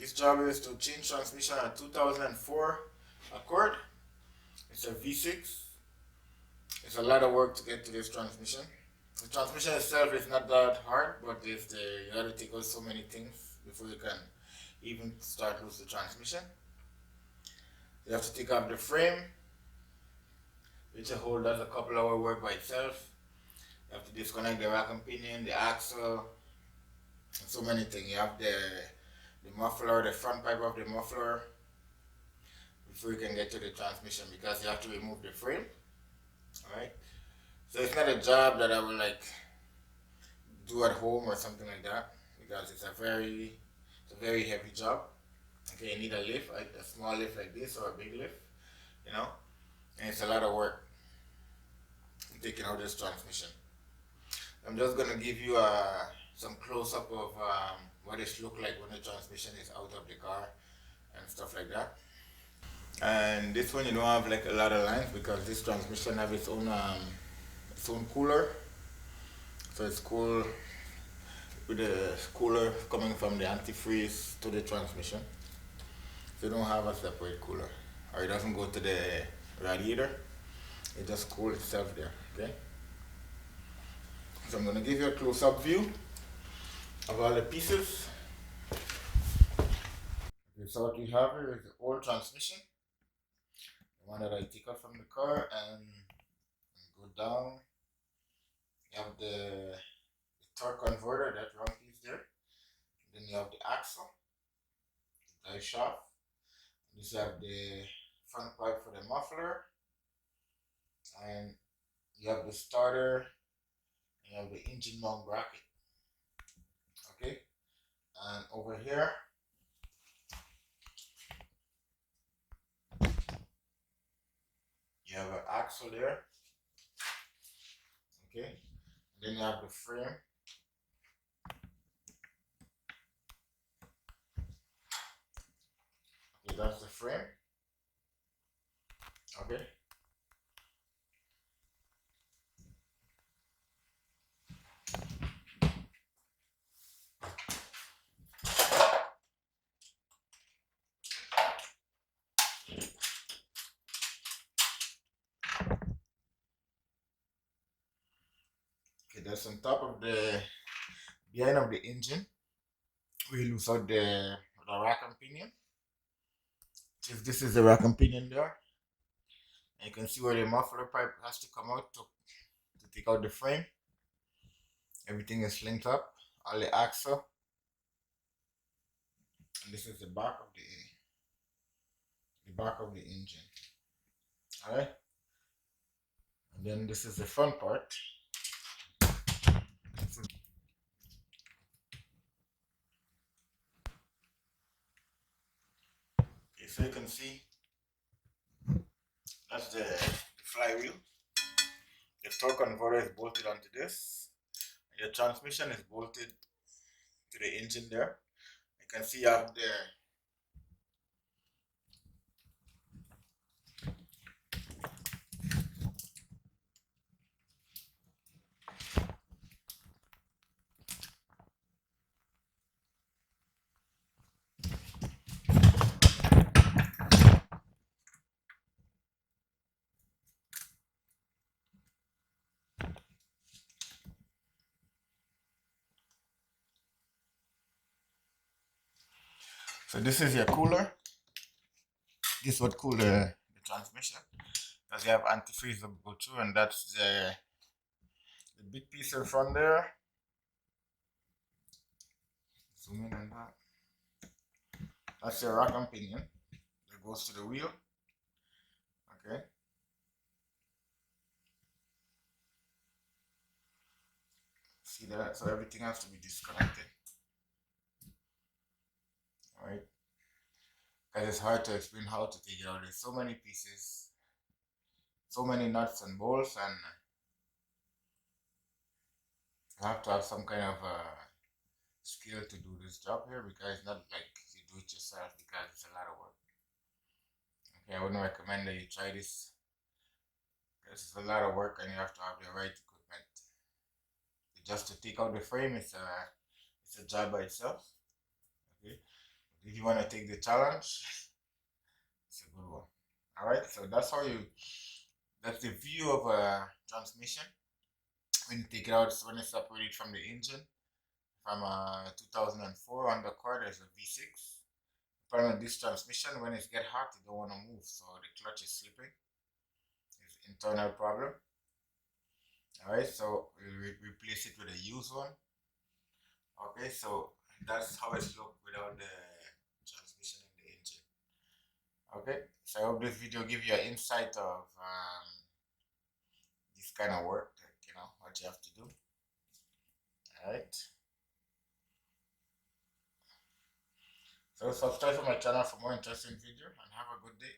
This job is to change transmission a 2004 Accord. It's a V6. It's a lot of work to get to this transmission. The transmission itself is not that hard, but you gotta take out so many things before you can even start loose the transmission. You have to take off the frame, which a whole does a couple hour work by itself. You have to disconnect the rack and pinion, the axle, and so many things. You have the muffler, the front pipe of the muffler before you can get to the transmission, because you have to remove the frame. Alright? So it's not a job that I will like do at home or something like that, because it's a very heavy job. Okay, you need a lift, a small lift like this or a big lift, you know, and it's a lot of work taking out this transmission. I'm just gonna give you some close up of what it look like when the transmission is out of the car and stuff like that. And this one you don't have like a lot of lines, because this transmission have its own cooler, so it's cool with the cooler coming from the antifreeze to the transmission. So you don't have a separate cooler, or it doesn't go to the radiator. It just cools itself there. Okay. So I'm gonna give you a close-up view of all the pieces. Okay, so what we have here is the old transmission, the one that I take out from the car and go down. You have the torque converter, that round piece there. Then you have the axle, the drive shaft. This have the front pipe for the muffler, and you have the starter, and you have the engine mount bracket. Okay, and over here you have an axle there. Okay, and then you have the frame. Okay, that's the frame. Okay. Okay, that's on top of the behind of the engine. We loose out the rack and pinion. This is the rack and pinion there. And you can see where the muffler pipe has to come out to take out the frame. Everything is linked up, all the axle. And this is the back of the engine. Alright? And then this is the front part. Okay, so you can see that's the flywheel. The torque converter is bolted onto this. Your transmission is bolted to the engine there. You can see up there. So this is your cooler. This is what cool the transmission. Because you have antifreeze that go through, and that's the big piece in front there. Zoom in on that. That's your rack and pinion that goes to the wheel. Okay. See that? So everything has to be disconnected. Alright. Because it's hard to explain how to take it out. There's so many pieces, so many nuts and bolts, and you have to have some kind of skill to do this job here, because it's not like you do it yourself, because it's a lot of work. Okay, I wouldn't recommend that you try this, because it's a lot of work and you have to have the right equipment. Just to take out the frame, it's a job by itself. Okay, if you want to take the challenge, it's a good one. Alright, so that's that's the view of a transmission. When you take it out, when it's separated from the engine. From 2004 on the car, there's a V6. Apparently this transmission, when it get hot, it don't want to move, so the clutch is slipping. It's an internal problem. Alright, so we replace it with a used one. Okay, so that's how it looks without the transmission in the engine. Okay, so I hope this video give you an insight of this kind of work, that, what you have to do. Alright. So subscribe to my channel for more interesting video and have a good day.